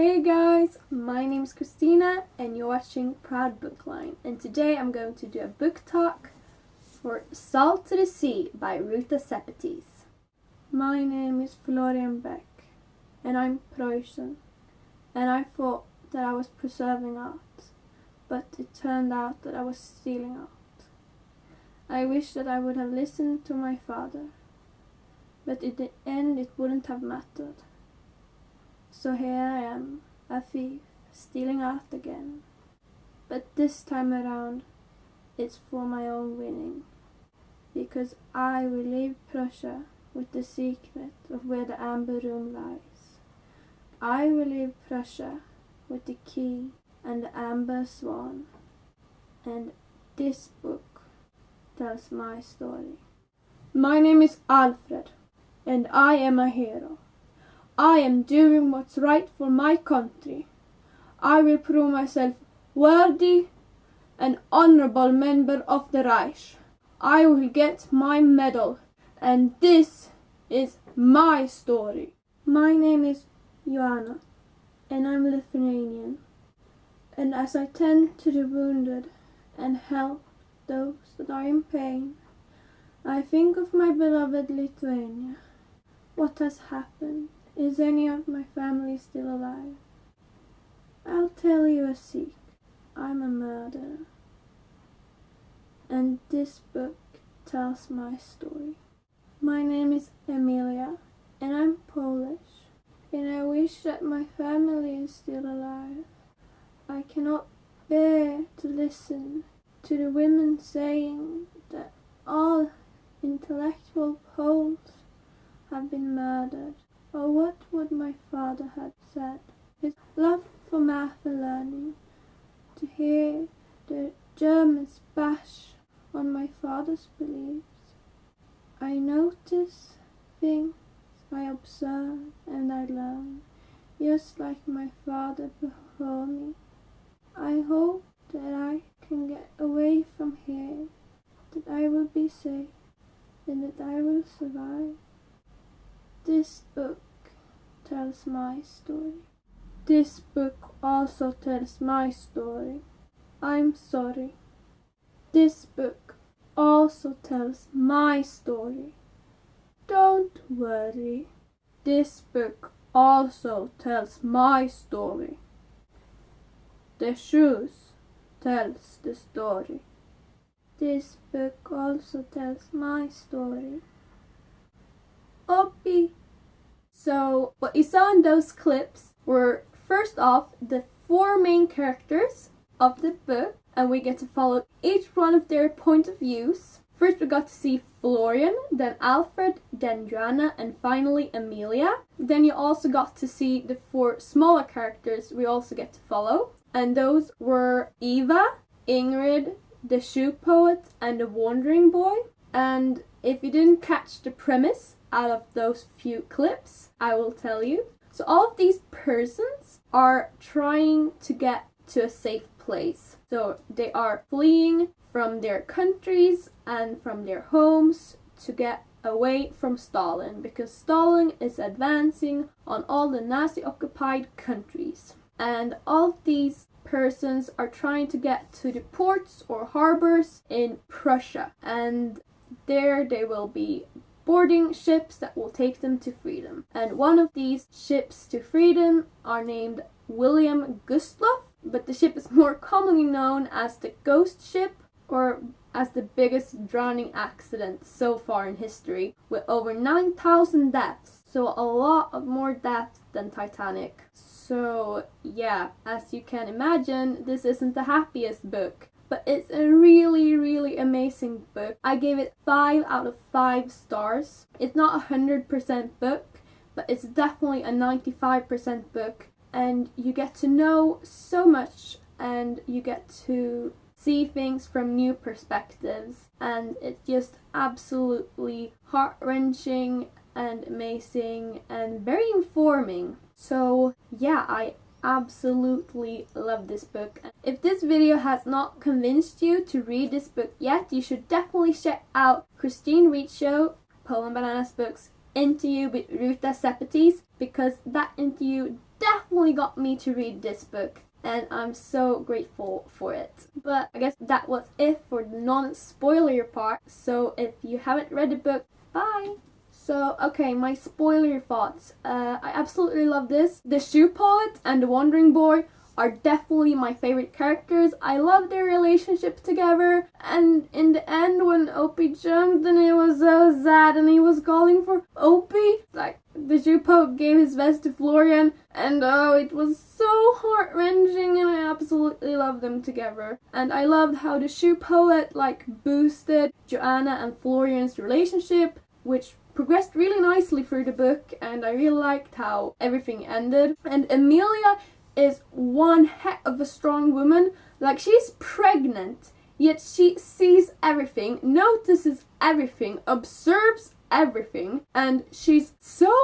Hey guys, my name is Christina and you're watching Proud Bookline, and today I'm going to do a book talk for Salt to the Sea by Ruta Sepetys. My name is Florian Beck and I'm Prussian, and I thought that I was preserving art, but it turned out that I was stealing art. I wish that I would have listened to my father, but in the end it wouldn't have mattered. So here I am, a thief, stealing art again. But this time around, it's for my own winning. Because I will leave Prussia with the secret of where the amber room lies. I will leave Prussia with the key and the amber swan. And this book tells my story. My name is Alfred, and I am a hero. I am doing what's right for my country. I will prove myself worthy, an honorable member of the Reich. I will get my medal, and this is my story. My name is Joanna, and I'm Lithuanian. And as I tend to the wounded and help those that are in pain, I think of my beloved Lithuania. What has happened? Is any of my family still alive? I'll tell you a secret. I'm a murderer. And this book tells my story. My name is Emilia, and I'm Polish. And I wish that my family is still alive. I cannot bear to listen to the women saying that all intellectual Poles have been murdered. Or what would my father have said? His love for math and learning. To hear the Germans bash on my father's beliefs. I notice things, I observe and I learn, just like my father before me. I hope that I can get away from here, that I will be safe, and that I will survive. This book tells my story. This book also tells my story. I'm sorry. This book also tells my story. Don't worry. This book also tells my story. The shoes tells the story. This book also tells my story. Oppie. So what you saw in those clips were, first off, the four main characters of the book, and we get to follow each one of their point of views. First we got to see Florian, then Alfred, then Joanna, and finally Emilia. Then you also got to see the four smaller characters we also get to follow, and those were Eva, Ingrid, the shoe poet, and the wandering boy. And if you didn't catch the premise out of those few clips, I will tell you. So all of these persons are trying to get to a safe place. So they are fleeing from their countries and from their homes to get away from Stalin, because Stalin is advancing on all the Nazi-occupied countries. And all of these persons are trying to get to the ports or harbors in Prussia, and there they will be boarding ships that will take them to freedom. And one of these ships to freedom are named William Gustloff, but the ship is more commonly known as the Ghost Ship, or as the biggest drowning accident so far in history, with over 9,000 deaths. So a lot of more deaths than Titanic. So yeah, as you can imagine, this isn't the happiest book. But it's a really, really amazing book. I gave it 5 out of 5 stars. It's not a 100% book, but it's definitely a 95% book. And you get to know so much, and you get to see things from new perspectives. And it's just absolutely heart-wrenching and amazing and very informing. So yeah, I absolutely love this book. If this video has not convinced you to read this book yet, you should definitely check out Christine Reed's show, Poem Bananas Books, interview with Ruta Sepetys, because that interview definitely got me to read this book, and I'm so grateful for it. But I guess that was it for the non-spoiler part, so if you haven't read the book, bye! So, okay, my spoiler thoughts. I absolutely love this. The Shoe Poet and the Wandering Boy are definitely my favorite characters. I love their relationship together, and in the end when Opie jumped and it was so sad and he was calling for Opie, like the Shoe Poet gave his vest to Florian, and oh, it was so heart-wrenching, and I absolutely love them together. And I loved how the Shoe Poet like boosted Joanna and Florian's relationship, which progressed really nicely through the book, and I really liked how everything ended. And Amelia is one heck of a strong woman. Like, she's pregnant, yet she sees everything, notices everything, observes everything, and she's so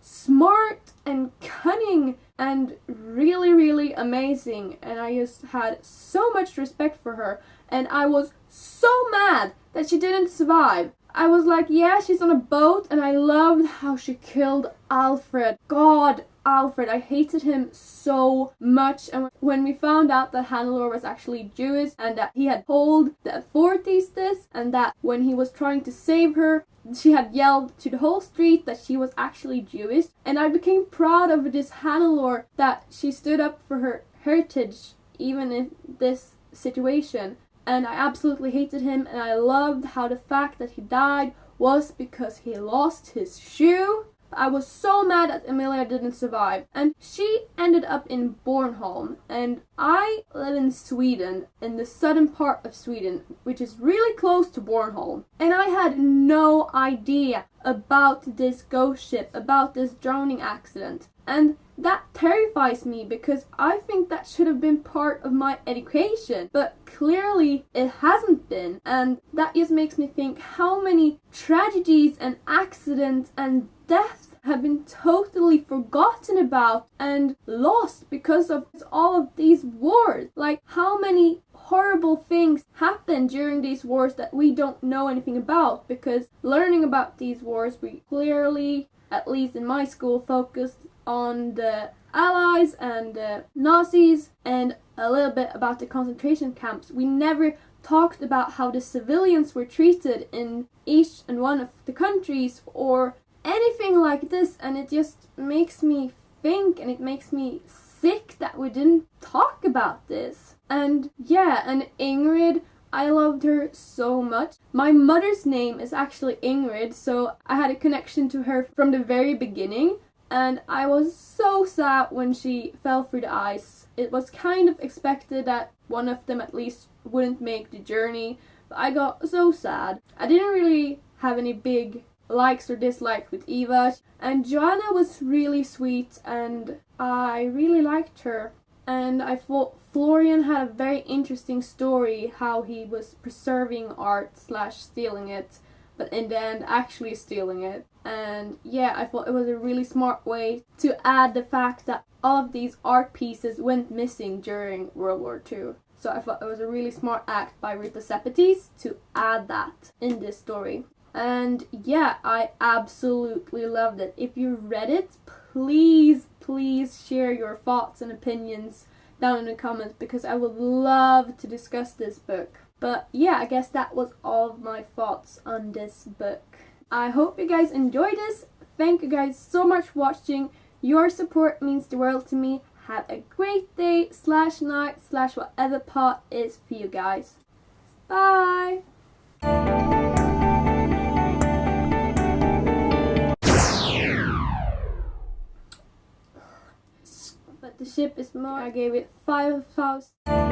smart and cunning and really, really amazing, and I just had so much respect for her, and I was so mad that she didn't survive. I was like, yeah, she's on a boat, and I loved how she killed Alfred. God, Alfred, I hated him so much. And when we found out that Hannelore was actually Jewish and that he had told the authorities this, and that when he was trying to save her, she had yelled to the whole street that she was actually Jewish, and I became proud of this Hannelore, that she stood up for her heritage even in this situation. And I absolutely hated him, and I loved how the fact that he died was because he lost his shoe. I was so mad that Emilia didn't survive, and she ended up in Bornholm, and I live in Sweden, in the southern part of Sweden, which is really close to Bornholm, and I had no idea about this ghost ship, about this drowning accident, and that terrifies me because I think that should have been part of my education, but clearly it hasn't been, and that just makes me think how many tragedies and accidents and deaths have been totally forgotten about and lost because of all of these wars. Like, how many horrible things happened during these wars that we don't know anything about, because learning about these wars, we clearly, at least in my school, focused on the Allies and the Nazis and a little bit about the concentration camps. We never talked about how the civilians were treated in each and one of the countries or anything like this, and it just makes me think, and it makes me sick that we didn't talk about this. And yeah, and Ingrid, I loved her so much. My mother's name is actually Ingrid, so I had a connection to her from the very beginning, and I was so sad when she fell through the ice. It was kind of expected that one of them at least wouldn't make the journey, but I got so sad. I didn't really have any big likes or dislikes with Eva, and Joanna was really sweet and I really liked her, and I thought Florian had a very interesting story, how he was preserving art / stealing it, but in the end actually stealing it. And yeah, I thought it was a really smart way to add the fact that all of these art pieces went missing during World War II. So I thought it was a really smart act by Ruta Sepetys to add that in this story. And yeah, I absolutely loved it. If you read it, please share your thoughts and opinions down in the comments, because I would love to discuss this book. But yeah, I guess that was all of my thoughts on this book. I hope you guys enjoyed this. Thank you guys so much for watching. Your support means the world to me. Have a great day / night / whatever part is for you guys. Bye! But the ship is more. I gave it 5,000.